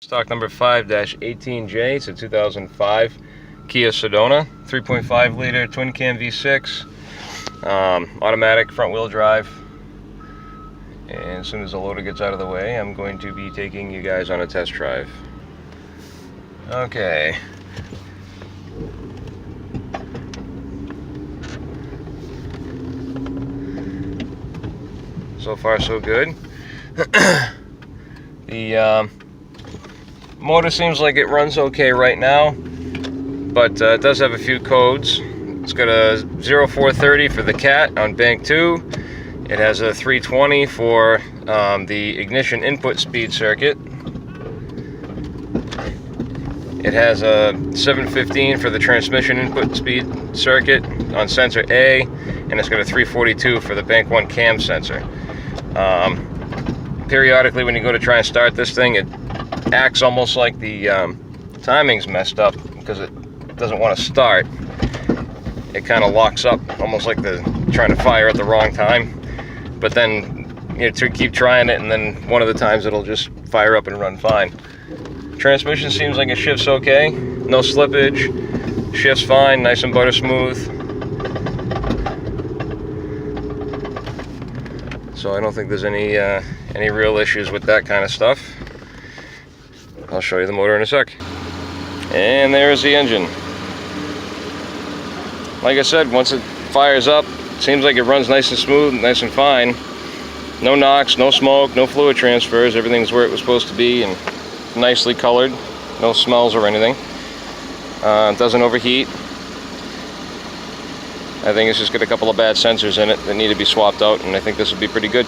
Stock number 5-18J. It's a 2005 Kia Sedona, 3.5 liter twin cam V6, automatic front wheel drive. And as soon as the loader gets out of the way, I'm going to be taking you guys on a test drive. Okay. So far so good. The motor seems like it runs okay right now, but it does have a few codes. It's got a 0430 for the CAT on bank 2. It has a 320 for the ignition input speed circuit. It has a 715 for the transmission input speed circuit on sensor A, and it's got a 342 for the bank 1 cam sensor. Periodically when you go to try and start this thing, it acts almost like the timing's messed up because it doesn't want to start. It kind of locks up, almost like the trying to fire at the wrong time. But then you keep trying it, and then one of the times it'll just fire up and run fine. Transmission seems like it shifts okay, no slippage, shifts fine, nice and butter smooth. So I don't think there's any real issues with that kind of stuff. I'll show you the motor in a sec. And there's the engine. Like I said, once it fires up, it seems like it runs nice and smooth, nice and fine. No knocks, no smoke, no fluid transfers. Everything's where it was supposed to be and nicely colored. No smells or anything. It doesn't overheat. I think it's just got a couple of bad sensors in it that need to be swapped out, and I think this will be pretty good.